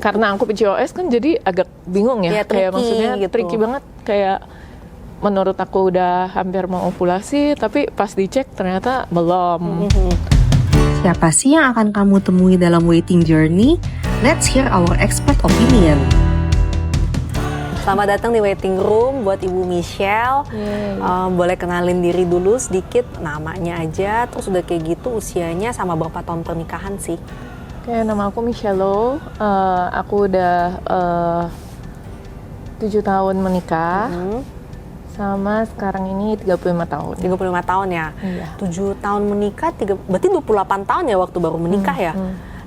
karena aku PCOS kan jadi agak bingung ya, kayak maksudnya gitu. tricky banget, kayak menurut aku udah hampir mau ovulasi tapi pas dicek ternyata belum. Siapa sih yang akan kamu temui dalam waiting journey? Let's hear our expert opinion. Selamat datang di waiting room buat Ibu Michelle. Boleh kenalin diri dulu sedikit, namanya aja, terus udah kayak gitu usianya sama berapa tahun pernikahan sih? Oke, nama aku Michelle Lo. Aku udah 7 tahun menikah. Sama sekarang ini 35 tahun. 35 tahun ya? Iya. 7 tahun menikah, berarti 28 tahun ya waktu baru menikah ya?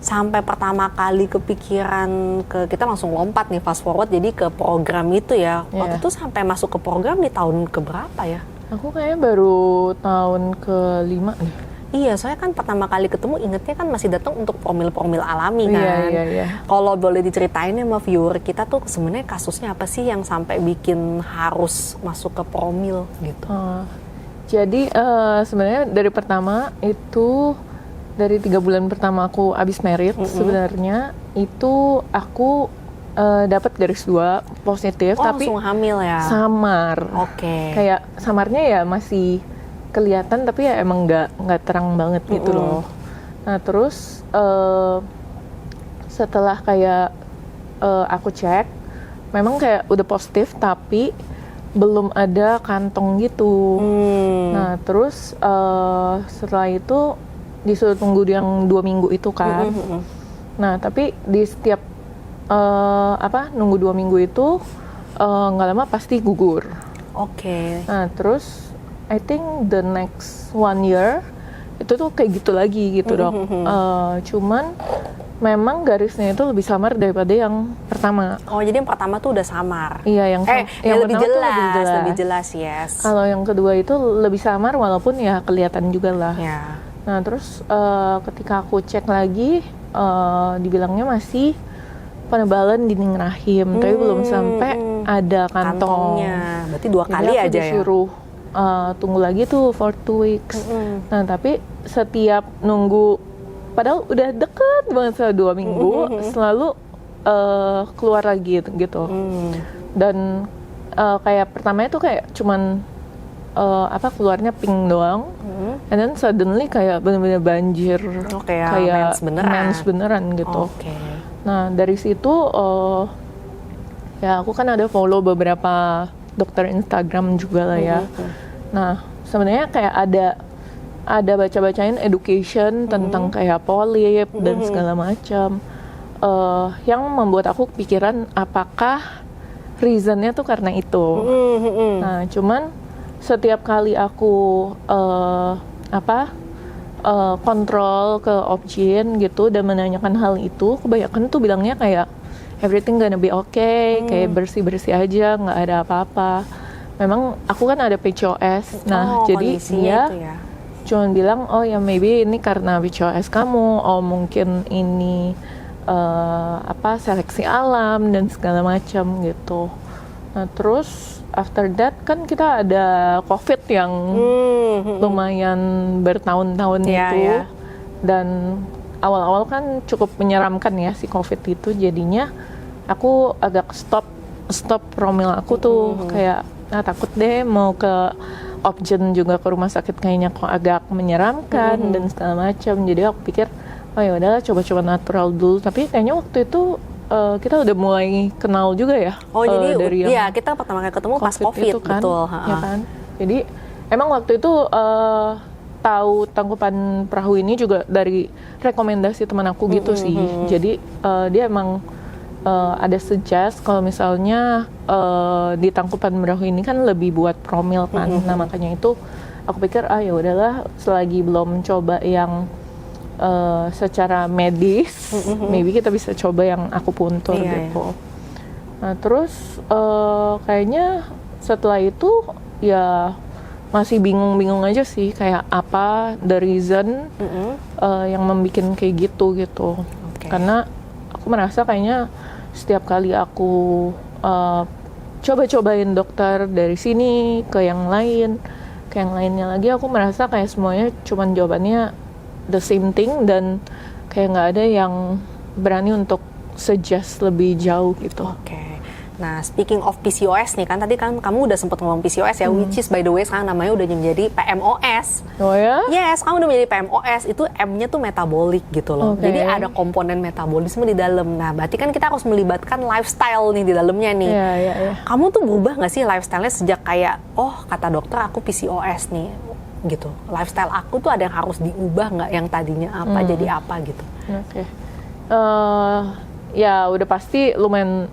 Sampai pertama kali kepikiran kita langsung lompat nih fast forward jadi ke program itu ya. Waktu itu sampai masuk ke program di tahun keberapa ya? Aku kayaknya baru tahun ke-5 nih. Iya, soalnya kan pertama kali ketemu ingetnya kan masih datang untuk promil-promil alami kan. Iya. Kalau boleh diceritain sama viewer kita tuh sebenarnya kasusnya apa sih yang sampai bikin harus masuk ke promil gitu? Jadi sebenarnya dari pertama itu dari 3 bulan pertama aku abis merit sebenarnya itu aku dapat garis 2 positif tapi langsung hamil ya? Samar. Oke. Kayak samarnya ya masih kelihatan tapi ya emang nggak terang banget gitu loh. Nah terus setelah kayak aku cek, memang kayak udah positif tapi belum ada kantong gitu. Nah terus setelah itu disuruh tunggu yang 2 minggu itu kan. Nah tapi di setiap nunggu 2 minggu itu nggak lama pasti gugur. Oke. Nah terus I think the next 1 year itu tuh kayak gitu lagi gitu dok. Cuman memang garisnya itu lebih samar daripada yang pertama. Oh jadi yang pertama tuh udah samar? Iya yang lebih jelas, lebih jelas yes. Kalau yang kedua itu lebih samar walaupun ya kelihatan juga lah. Yeah. Nah terus ketika aku cek lagi dibilangnya masih penebalan dinding rahim, tapi belum sampai ada kantongnya. Berarti 2 kali aja ya? Disuruh tunggu lagi tuh for 2 weeks. Nah tapi setiap nunggu, padahal udah deket banget selama 2 minggu, selalu keluar lagi gitu. Dan kayak pertamanya tuh kayak cuman keluarnya pink doang, and then suddenly kayak bener-bener banjir, kayak mens beneran gitu. Nah dari situ ya aku kan ada follow beberapa dokter Instagram juga lah ya. Nah sebenarnya kayak ada baca-bacain education tentang kayak polip dan segala macam yang membuat aku pikiran apakah reasonnya tuh karena itu. Nah cuman setiap kali aku kontrol ke Obgyn gitu dan menanyakan hal itu, kebanyakan tuh bilangnya kayak everything gonna be okay, kayak bersih-bersih aja, nggak ada apa-apa. Memang aku kan ada PCOS, nah jadi dia cuman bilang, oh ya maybe ini karena PCOS kamu, oh mungkin ini seleksi alam dan segala macam gitu. Nah terus after that kan kita ada COVID yang lumayan bertahun-tahun itu, dan awal-awal kan cukup menyeramkan ya si COVID itu, jadinya aku agak stop promil aku tuh kayak takut deh mau ke Obgyn juga ke rumah sakit kayaknya kok agak menyeramkan dan segala macam. Jadi aku pikir oh ya udahlah coba-coba natural dulu, tapi kayaknya waktu itu kita udah mulai kenal juga ya. Oh jadi dari iya kita pertama kali ketemu pas COVID kan, betul. Ya kan. Jadi emang waktu itu tahu Tangkupan Perahu ini juga dari rekomendasi teman aku gitu sih. Jadi dia emang ada suggest kalau misalnya di Tangkupan Perahu ini kan lebih buat promil kan. Nah makanya itu aku pikir ya udahlah selagi belum coba yang secara medis, maybe kita bisa coba yang aku puntur gitu. Nah terus kayaknya setelah itu ya masih bingung-bingung aja sih kayak apa the reason yang membuat kayak gitu. Karena aku merasa kayaknya setiap kali aku coba-cobain dokter dari sini ke yang lain, ke yang lainnya lagi, aku merasa kayak semuanya cuman jawabannya the same thing dan kayak nggak ada yang berani untuk suggest lebih jauh gitu. Oke. Nah, speaking of PCOS nih, kan tadi kan kamu udah sempat ngomong PCOS ya, which is by the way sekarang namanya udah menjadi PMOS. Oh ya? Yes, kamu udah menjadi PMOS, itu M-nya tuh metabolik gitu loh. Okay. Jadi ada komponen metabolisme di dalam. Nah, berarti kan kita harus melibatkan lifestyle nih di dalamnya nih. Iya. Kamu tuh berubah nggak sih lifestyle-nya sejak kayak, oh kata dokter aku PCOS nih, gitu. Lifestyle aku tuh ada yang harus diubah nggak, yang tadinya apa jadi apa gitu. Oke. Ya udah pasti lumayan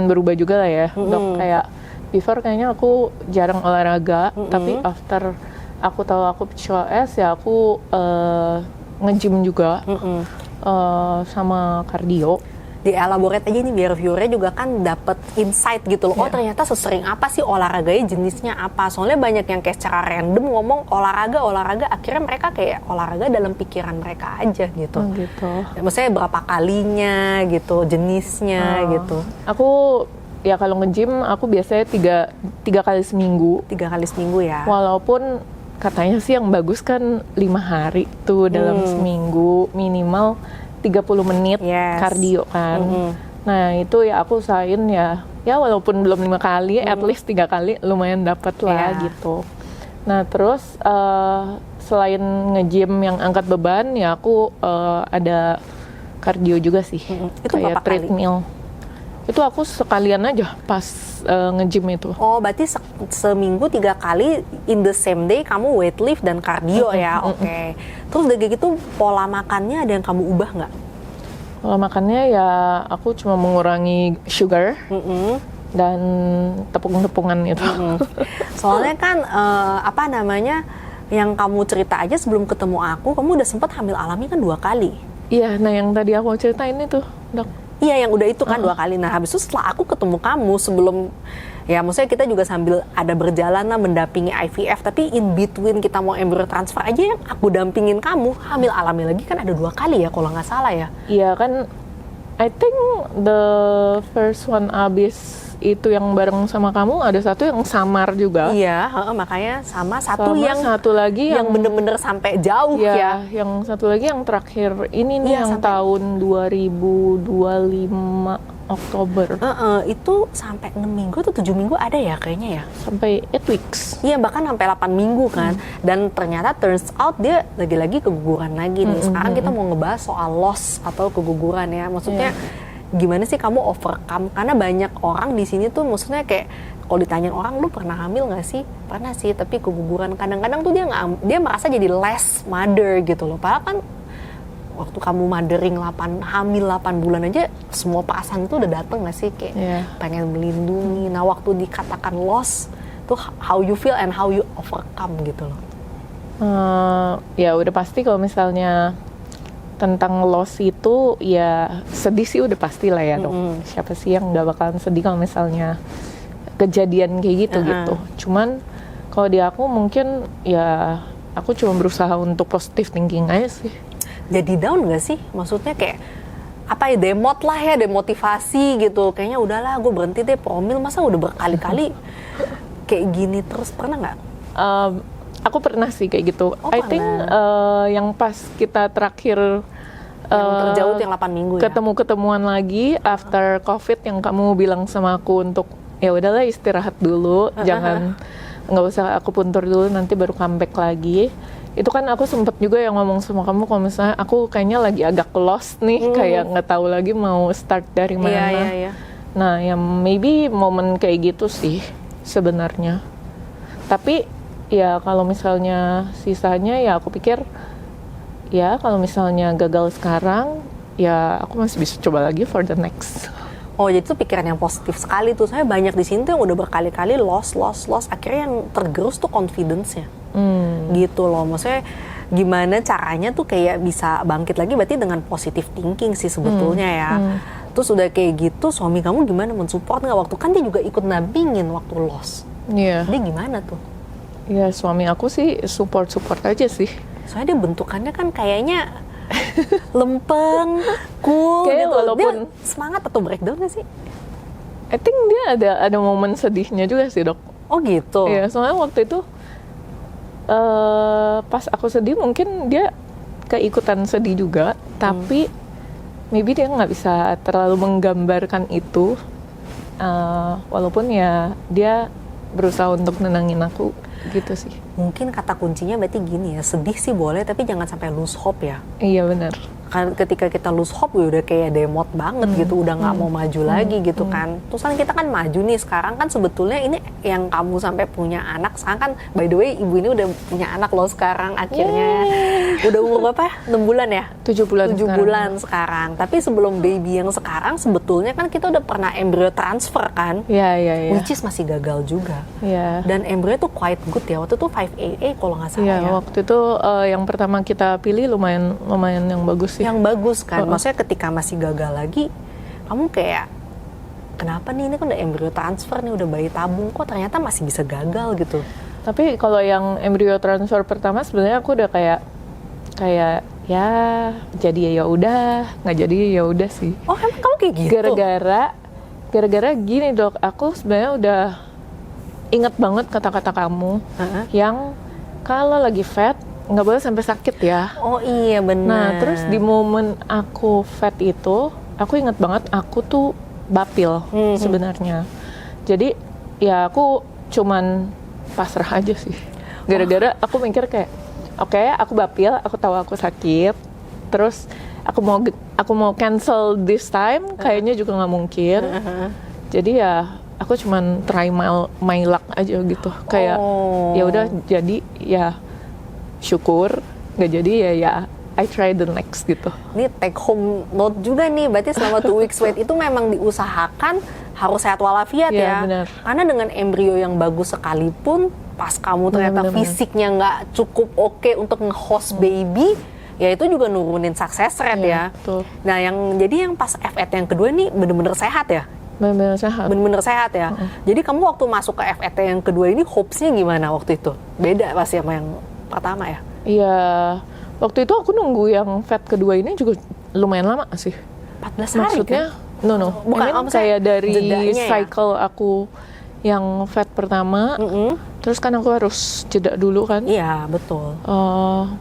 berubah juga lah ya. Dok, kayak before kayaknya aku jarang olahraga, tapi after aku tahu aku PCOS ya aku nge-gym juga sama kardio. Dielaborate aja nih biar viewernya juga kan dapat insight gitu loh. Oh ternyata sesering apa sih olahraganya, jenisnya apa. Soalnya banyak yang kayak secara random ngomong olahraga, akhirnya mereka kayak olahraga dalam pikiran mereka aja gitu. Oh gitu. Maksudnya berapa kalinya gitu, jenisnya gitu. Aku ya kalau nge-gym aku biasanya tiga kali seminggu. 3 kali seminggu ya. Walaupun katanya sih yang bagus kan 5 hari tuh dalam seminggu minimal 30 menit kardio kan. Nah itu ya aku usahain ya walaupun belum 5 kali, at least 3 kali lumayan dapat lah gitu. Nah terus selain nge-gym yang angkat beban ya aku ada kardio juga sih. Itu kayak berapa kali? treadmill. Itu aku sekalian aja pas nge-gym itu. Oh, berarti seminggu 3 kali in the same day kamu weight lift dan kardio ya, oke. Terus udah kayak gitu pola makannya ada yang kamu ubah nggak? Pola makannya ya aku cuma mengurangi sugar dan tepung-tepungan itu. Soalnya kan apa namanya yang kamu cerita aja sebelum ketemu aku, kamu udah sempat hamil alami kan 2 kali. Iya, nah yang tadi aku ceritain itu, Dok. Iya, yang udah itu kan 2 kali. Nah, habis itu setelah aku ketemu kamu sebelum, ya maksudnya kita juga sambil ada berjalan lah mendampingi IVF, tapi in between kita mau embryo transfer aja yang aku dampingin kamu, hamil alami lagi kan ada 2 kali ya kalau nggak salah ya. Iya kan, I think the first one abis itu yang bareng sama kamu, ada satu yang samar juga. Iya, makanya sama satu lagi yang bener-bener sampai jauh ya. Yang satu lagi yang terakhir ini nih yang sampai tahun 2025 Oktober. Itu sampai 6 minggu atau 7 minggu ada ya kayaknya ya? Sampai 8 weeks. Iya, bahkan sampai 8 minggu kan. Dan ternyata turns out dia lagi-lagi keguguran lagi nih. Sekarang kita mau ngebahas soal loss atau keguguran ya. Maksudnya gimana sih kamu overcome? Karena banyak orang di sini tuh maksudnya kayak kalau ditanyain orang, lu pernah hamil nggak sih? Pernah sih, tapi keguguran. Kadang-kadang tuh dia merasa jadi less mother gitu loh. Padahal kan waktu kamu mothering hamil 8 bulan aja semua perasaan itu udah dateng nggak sih kayak pengen melindungi. Nah waktu dikatakan loss tuh how you feel and how you overcome gitu loh. Ya udah pasti kalau misalnya tentang loss itu ya sedih sih udah pasti lah ya, Dok. Siapa sih yang nggak bakalan sedih kalau misalnya kejadian kayak gitu gitu. Cuman kalau di aku mungkin ya aku cuma berusaha untuk positive thinking aja sih. Jadi down nggak sih? Maksudnya kayak apa ya, demot lah ya, demotivasi gitu. Kayaknya udahlah gue berhenti deh promil, masa udah berkali-kali kayak gini terus, pernah nggak? Aku pernah sih kayak gitu. I think yang pas kita terakhir yang terjauh yang 8 minggu ya? Ketemu-ketemuan lagi after COVID yang kamu bilang sama aku untuk ya udahlah istirahat dulu, jangan nggak usah aku puntur dulu, nanti baru comeback lagi. Itu kan aku sempet juga yang ngomong sama kamu kalau misalnya aku kayaknya lagi agak lost nih, kayak nggak tahu lagi mau start dari mana. Nah, yang maybe momen kayak gitu sih sebenarnya. Tapi ya kalau misalnya sisanya ya aku pikir ya kalau misalnya gagal sekarang ya aku masih bisa coba lagi for the next. Oh, jadi itu pikiran yang positif sekali tuh. Saya banyak di sini tuh yang udah berkali-kali loss. Akhirnya yang tergerus tuh confidence-nya. Gitu loh. Maksudnya gimana caranya tuh kayak bisa bangkit lagi, berarti dengan positive thinking sih sebetulnya ya. Terus udah kayak gitu, suami kamu gimana mensupport nggak waktu? Kan dia juga ikut nampingin waktu loss. Dia gimana tuh? Ya suami aku sih support aja sih. Soalnya dia bentukannya kan kayaknya lempeng, cool kayak gitu. Walaupun dia semangat atau breakdown gak sih? I think dia ada momen sedihnya juga sih, Dok. Oh gitu? Iya, soalnya waktu itu pas aku sedih mungkin dia keikutan sedih juga, tapi maybe dia nggak bisa terlalu menggambarkan itu, walaupun ya dia berusaha untuk nenangin aku gitu sih. Mungkin kata kuncinya berarti gini ya, sedih sih boleh tapi jangan sampai lose hope ya. Iya benar. Kan ketika kita lose hope udah kayak demot banget gitu, udah nggak mau maju lagi gitu kan. Terus kan kita kan maju nih sekarang kan sebetulnya ini yang kamu sampai punya anak sekarang kan, by the way ibu ini udah punya anak loh sekarang akhirnya. Udah umur berapa ya? 6 bulan ya? 7 bulan 7 sekarang. bulan sekarang. Tapi sebelum baby yang sekarang sebetulnya kan kita udah pernah embrio transfer kan? Iya. Which is masih gagal juga. Iya. Dan embrio tuh quite good ya. Waktu itu 5AA kalau nggak salah Iya, ya. waktu itu yang pertama kita pilih lumayan yang bagus sih. Yang bagus kan, maksudnya ketika masih gagal lagi, kamu kayak kenapa nih, ini kan udah embrio transfer nih, udah bayi tabung, kok ternyata masih bisa gagal gitu. Tapi kalau yang embrio transfer pertama sebenarnya aku udah kayak ya jadi ya udah, nggak jadi ya udah sih. Oh emang kamu kayak gitu? Gara-gara gini dok, aku sebenarnya udah inget banget kata-kata kamu yang kalau lagi fat nggak boleh sampai sakit ya. Oh iya benar. Nah terus di momen aku fat itu, aku inget banget aku tuh bapil sebenarnya. Jadi ya aku cuman pasrah aja sih. Gara-gara aku mikir kayak, oke, aku bapil, aku tahu aku sakit. Terus aku mau cancel this time, kayaknya juga nggak mungkin. Jadi ya aku cuman try my luck aja gitu. Kayak ya udah jadi ya syukur, nggak jadi ya I try the next gitu. Ini take home note juga nih, berarti selama 2 weeks wait itu memang diusahakan harus sehat walafiat ya. Benar. Karena dengan embrio yang bagus sekalipun, pas kamu ternyata fisiknya nggak cukup oke untuk nge-host baby, ya itu juga nurunin success rate ya. Betul. Nah jadi yang pas FET yang kedua nih bener-bener sehat ya? Benar-benar sehat. Bener-bener sehat ya. Jadi kamu waktu masuk ke FET yang kedua ini hopes-nya gimana waktu itu? Beda pasti sama yang pertama ya? Iya, waktu itu aku nunggu yang fat kedua ini juga lumayan lama sih. 14 hari Maksudnya, kan? no. Bukan, I mean, kayak dari cycle aku yang fat pertama, terus kan aku harus jeda dulu kan. Iya, betul.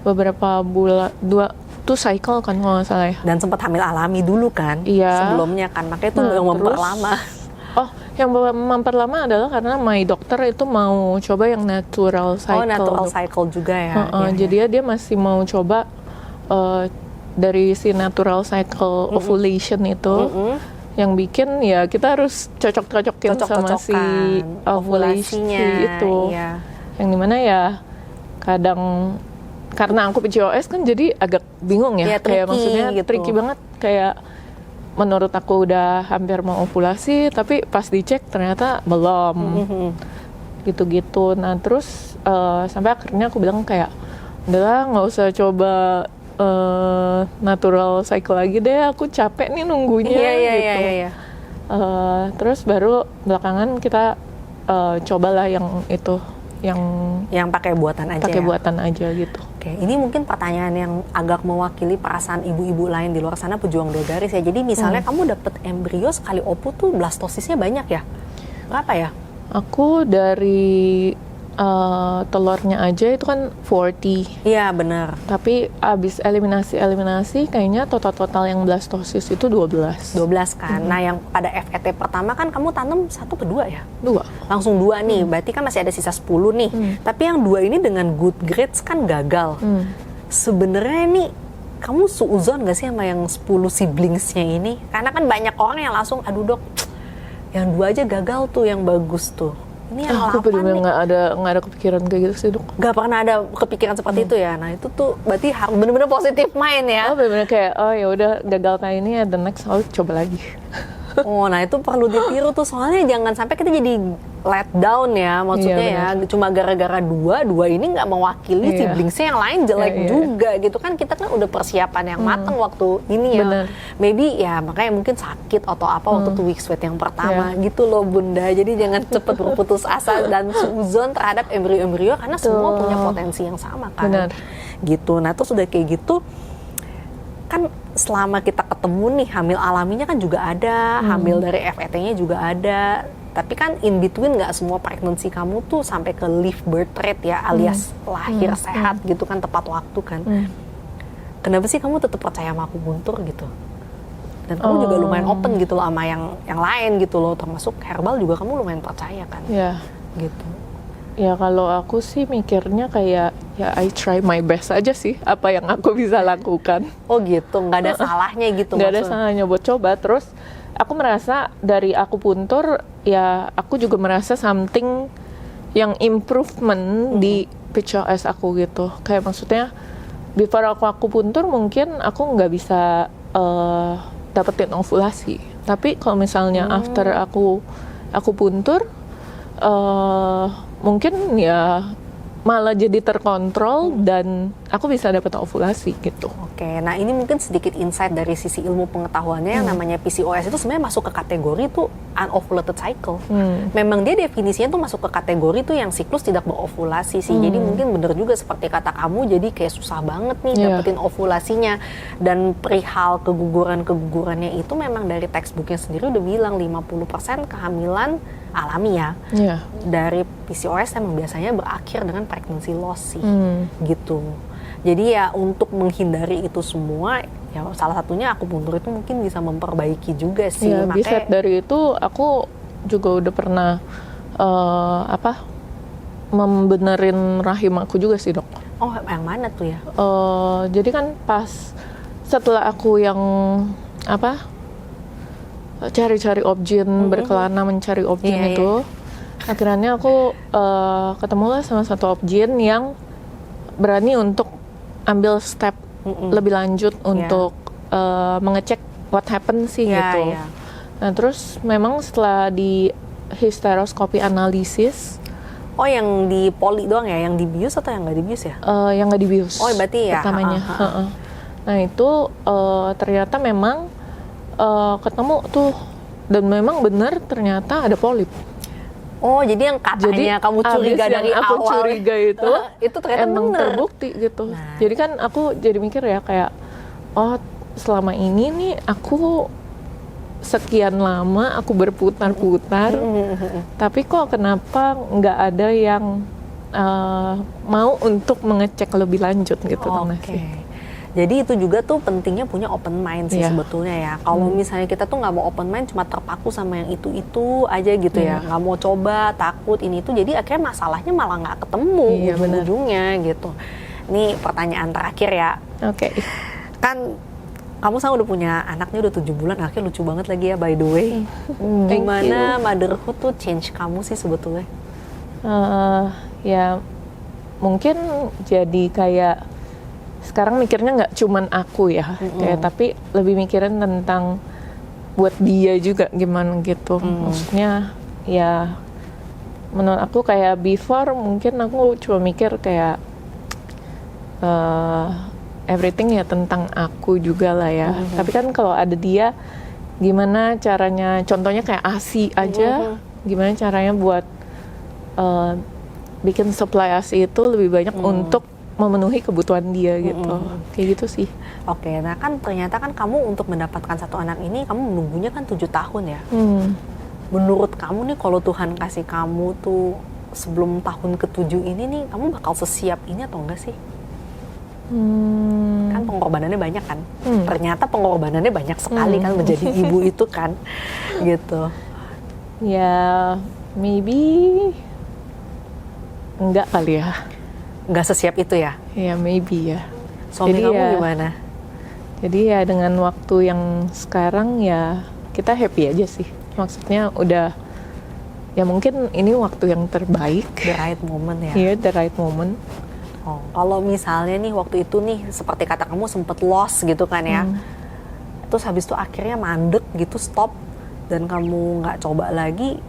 Beberapa bulan, 2 cycle kan kalau nggak salah ya. Dan sempat hamil alami dulu kan? Iya. Sebelumnya kan, makanya itu yang memperlama. Yang memperlama adalah karena my dokter itu mau coba yang natural cycle. Oh, natural cycle juga ya. Jadi dia masih mau coba dari si natural cycle ovulation itu, yang bikin ya kita harus cocok-cocokin sama si ovulasinya itu. Iya. Yang dimana ya kadang karena aku PCOS kan jadi agak bingung ya, kayak maksudnya gitu. tricky banget, kayak menurut aku udah hampir mau ovulasi, tapi pas dicek ternyata belum, gitu-gitu. Nah terus sampai akhirnya aku bilang kayak, udahlah nggak usah coba natural cycle lagi deh, aku capek nih nunggunya gitu. Iya. Terus baru belakangan kita cobalah yang itu, yang pakai buatan aja. Pakai buatan aja gitu. Oke, ini mungkin pertanyaan yang agak mewakili perasaan ibu-ibu lain di luar sana, pejuang dogaris ya. Jadi misalnya kamu dapet embrio sekali opu tuh blastosisnya banyak ya? Berapa ya? Aku dari telurnya aja itu kan 40. Iya benar. Tapi abis eliminasi kayaknya total yang blastosis itu 12. 12 kan. Nah yang pada FET pertama kan kamu tanam 1 ke 2 ya? 2. Langsung 2 nih, berarti kan masih ada sisa 10 nih. Tapi yang 2 ini dengan good grades kan gagal. Sebenarnya nih kamu suuzon gak sih sama yang 10 siblingsnya ini? Karena kan banyak orang yang langsung, aduh dok, yang 2 aja gagal tuh, yang bagus tuh. Ini yang aku bener-bener nggak ada kepikiran kayak gitu sih dok. Gak pernah ada kepikiran seperti itu ya. Nah itu tuh berarti harus bener-bener positif mind ya. Bener-bener kayak ya udah gagal kali ini ya, the next aku coba lagi. Nah itu perlu ditiru tuh, soalnya jangan sampai kita jadi let down ya, maksudnya ya cuma gara-gara 2 ini nggak mewakili siblingsnya yang lain jelek juga gitu kan. Kita kan udah persiapan yang matang waktu ini ya. Bener. Maybe ya makanya mungkin sakit atau apa waktu 2 weeks wait yang pertama gitu loh bunda. Jadi jangan cepet berputus asa dan suuzon terhadap embrio-embrio karena semua punya potensi yang sama kan. Bener. Gitu. Nah terus udah kayak gitu kan, selama kita ketemu nih hamil alaminya kan juga ada, hamil dari FET-nya juga ada. Tapi kan in between nggak semua pregnancy kamu tuh sampai ke live birth rate ya, alias lahir sehat gitu kan, tepat waktu kan. Kenapa sih kamu tetap percaya sama aku Guntur gitu? Dan kamu juga lumayan open gitu loh sama yang lain gitu loh, termasuk herbal juga kamu lumayan percaya kan. Ya. Gitu. Ya kalau aku sih mikirnya kayak ya I try my best aja sih apa yang aku bisa lakukan. Oh gitu, nggak ada salahnya gitu Nggak ada maksudnya. salahnya buat coba. Terus aku merasa dari aku puntur ya aku juga merasa something yang improvement di PCOS aku gitu. Kayak maksudnya before aku puntur mungkin aku nggak bisa dapetin ovulasi. Tapi kalau misalnya after aku puntur mungkin ya malah jadi terkontrol dan aku bisa dapat ovulasi gitu. Oke, nah ini mungkin sedikit insight dari sisi ilmu pengetahuannya yang namanya PCOS itu sebenarnya masuk ke kategori tuh unovulated cycle. Memang dia definisinya tuh masuk ke kategori tuh yang siklus tidak berovulasi sih. Jadi mungkin bener juga seperti kata kamu, jadi kayak susah banget nih dapetin ovulasinya. Dan perihal kegugurannya itu memang dari textbooknya sendiri udah bilang 50% kehamilan alami ya. Dari PCOS emang biasanya berakhir dengan pregnancy loss sih, gitu. Jadi ya untuk menghindari itu semua, ya salah satunya akupuntur itu mungkin bisa memperbaiki juga sih. Ya, bisa dari itu aku juga udah pernah membenerin rahim aku juga sih dok. Oh yang mana tuh ya? Jadi kan pas setelah aku yang cari-cari objin, berkelana mencari objin itu, akhirnya aku ketemulah sama satu objin yang berani untuk ambil step lebih lanjut untuk mengecek what happened sih gitu. Nah terus memang setelah di hysteroscopy analisis. Oh yang di poli doang ya? Yang dibius atau yang nggak dibius ya? Yang nggak dibius. Oh berarti ya? Pertamanya. Nah itu ternyata memang ketemu tuh dan memang benar ternyata ada polip. Oh jadi yang katanya kamu curiga dari aku awal curiga itu ternyata emang bener. Terbukti gitu. Nah. Jadi kan aku jadi mikir ya kayak oh selama ini nih aku sekian lama aku berputar-putar tapi kok kenapa nggak ada yang mau untuk mengecek lebih lanjut gitu. Jadi itu juga tuh pentingnya punya open mind sih sebetulnya ya. Kalau misalnya kita tuh nggak mau open mind, cuma terpaku sama yang itu aja gitu ya, nggak mau coba, takut ini itu, jadi akhirnya masalahnya malah nggak ketemu ujung-ujungnya gitu. Ini pertanyaan terakhir ya. Oke. Kan kamu sekarang udah punya anaknya udah 7 bulan, anaknya lucu banget lagi ya by the way. Gimana motherhood tuh change kamu sih sebetulnya? Ya mungkin jadi kayak sekarang mikirnya nggak cuman aku ya, kayak tapi lebih mikirin tentang buat dia juga gimana gitu. Maksudnya ya menurut aku kayak before mungkin aku cuma mikir kayak everything ya tentang aku juga lah ya. Tapi kan kalau ada dia gimana caranya, contohnya kayak ASI aja, gimana caranya buat bikin supply ASI itu lebih banyak untuk memenuhi kebutuhan dia gitu. Kayak gitu sih. Oke, nah kan ternyata kan kamu untuk mendapatkan satu anak ini kamu menunggunya kan 7 tahun ya. Menurut kamu nih kalau Tuhan kasih kamu tuh sebelum tahun ke-7 ini nih, kamu bakal sesiap ini atau enggak sih? Kan pengorbanannya banyak kan. Ternyata pengorbanannya banyak sekali kan menjadi ibu itu kan. Gitu. Ya, maybe enggak kali ya. Nggak sesiap itu ya? Ya maybe ya. Suami jadi kamu ya, gimana? Jadi ya dengan waktu yang sekarang ya kita happy aja sih. Maksudnya udah ya mungkin ini waktu yang terbaik. The right moment ya? Iya, the right moment. Oh, kalau misalnya nih waktu itu nih seperti kata kamu sempet loss gitu kan ya. Terus habis itu akhirnya mandek gitu, stop, dan kamu nggak coba lagi,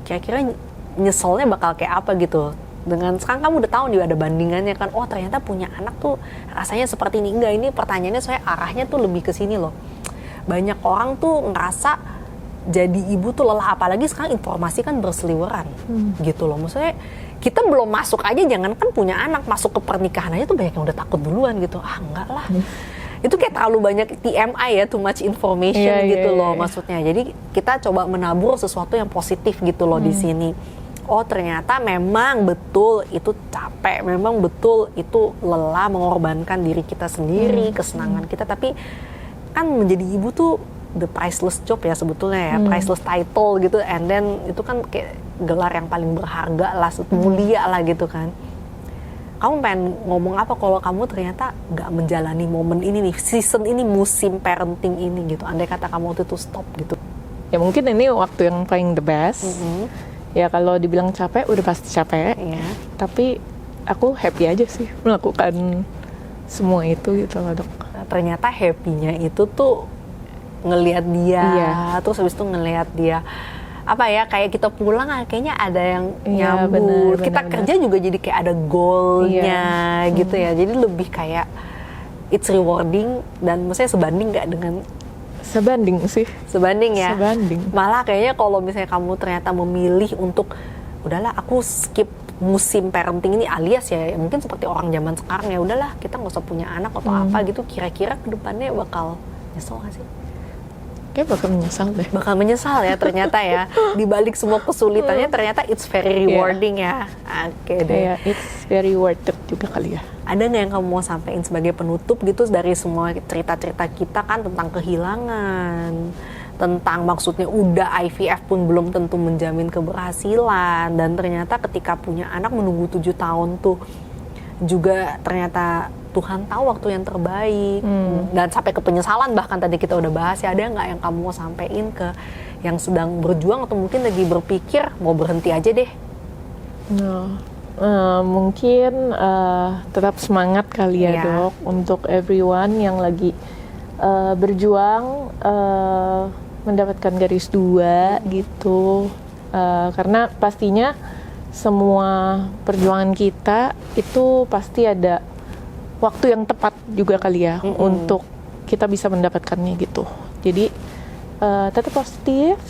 kira-kira nyeselnya bakal kayak apa gitu? Dengan sekarang kamu udah tahu nih ada bandingannya kan, oh ternyata punya anak tuh rasanya seperti ini. Enggak, ini pertanyaannya saya arahnya tuh lebih ke sini loh. Banyak orang tuh ngerasa jadi ibu tuh lelah, apalagi sekarang informasi kan berseliweran gitu loh. Maksudnya kita belum masuk aja, jangan kan punya anak, masuk ke pernikahan aja tuh banyak yang udah takut duluan gitu. Ah enggak lah. Itu kayak terlalu banyak TMI ya, too much information gitu loh maksudnya. Jadi kita coba menabur sesuatu yang positif gitu loh di sini. Oh ternyata memang betul itu capek, memang betul itu lelah, mengorbankan diri kita sendiri, kesenangan kita. Tapi kan menjadi ibu tuh the priceless job ya sebetulnya ya, priceless title gitu, and then itu kan kayak gelar yang paling berharga lah, mulia lah gitu kan. Kamu pengen ngomong apa kalau kamu ternyata nggak menjalani momen ini nih, season ini, musim parenting ini gitu, andai kata kamu waktu itu stop gitu? Ya mungkin ini waktu yang paling the best. Ya kalau dibilang capek, udah pasti capek. Tapi aku happy aja sih melakukan semua itu gitu loh, Dok. Ternyata happy-nya itu tuh ngelihat dia, terus habis itu ngelihat dia apa ya, kayak kita pulang kayaknya ada yang nyambut. Kita kerja juga jadi kayak ada goalnya gitu ya. Jadi lebih kayak it's rewarding, dan maksudnya sebanding nggak dengan sebanding sih. Sebanding ya. Sebanding. Malah kayaknya kalau misalnya kamu ternyata memilih untuk udahlah aku skip musim parenting ini, alias ya mungkin seperti orang zaman sekarang ya udahlah kita nggak usah punya anak atau apa gitu, kira-kira kedepannya bakal nyesel nggak sih? Kayak bakal menyesal deh. Bakal menyesal ya ternyata ya. Di balik semua kesulitannya ternyata it's very rewarding ya. Oke deh. It's very worth it juga kali ya. Ada nggak yang kamu mau sampaikan sebagai penutup gitu dari semua cerita-cerita kita kan tentang kehilangan, tentang maksudnya udah IVF pun belum tentu menjamin keberhasilan, dan ternyata ketika punya anak menunggu 7 tahun tuh juga ternyata Tuhan tahu waktu yang terbaik, dan sampai ke penyesalan bahkan tadi kita udah bahas ya. Ada nggak yang kamu mau sampein ke yang sedang berjuang atau mungkin lagi berpikir mau berhenti aja deh? Mungkin tetap semangat kali ya Dok, untuk everyone yang lagi berjuang mendapatkan garis 2 gitu, karena pastinya semua perjuangan kita itu pasti ada waktu yang tepat juga kali ya untuk kita bisa mendapatkannya gitu. Jadi tetap positif,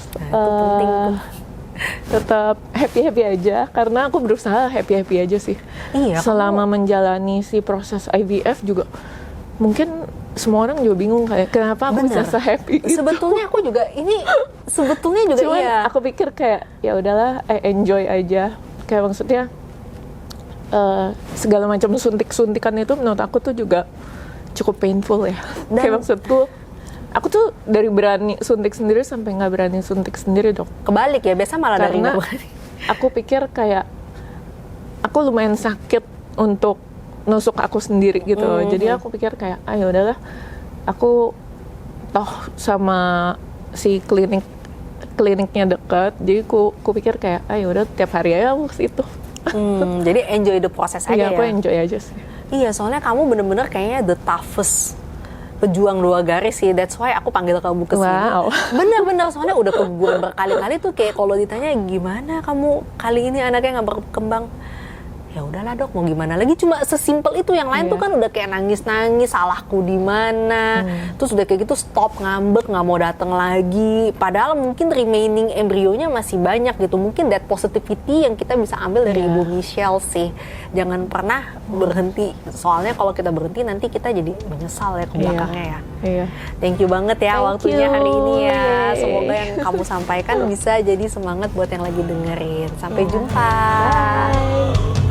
tetap happy aja, karena aku berusaha happy aja sih. Iya, selama menjalani si proses IVF juga mungkin semua orang juga bingung kayak kenapa aku bisa happy gitu. Sebetulnya aku juga Cuman aku pikir kayak ya udahlah, enjoy aja. Kayak maksudnya segala macam suntikan itu menurut aku tuh juga cukup painful ya. Dan kayak maksudku, aku tuh dari berani suntik sendiri sampai nggak berani suntik sendiri, Dok. Kebalik ya, biasa malah dari karena nggak berani. Aku pikir kayak aku lumayan sakit untuk nusuk aku sendiri gitu loh. Jadi aku pikir kayak ayo udahlah, aku toh sama si kliniknya dekat, jadi aku pikir kayak ayo udah tiap hari aja aku ke situ. Jadi enjoy the process aja ya? Iya, aku enjoy aja sih. Iya, soalnya kamu bener-bener kayaknya the toughest pejuang 2 garis sih. That's why aku panggil kamu kesini. Wow. Bener-bener, soalnya udah keguguran berkali-kali tuh kayak kalau ditanya gimana kamu kali ini anaknya nggak berkembang. Ya udahlah Dok, mau gimana lagi, cuma sesimpel itu. Yang lain tuh kan udah kayak nangis-nangis, salahku di mana, terus udah kayak gitu stop, ngambek, nggak mau datang lagi. Padahal mungkin remaining embrionya masih banyak gitu. Mungkin that positivity yang kita bisa ambil dari Ibu Michelle sih. Jangan pernah berhenti, soalnya kalau kita berhenti nanti kita jadi menyesal ya ke belakangnya ya. Iya. Thank you banget ya waktunya hari ini ya. Semoga yang kamu sampaikan bisa jadi semangat buat yang lagi dengerin. Sampai jumpa. Bye.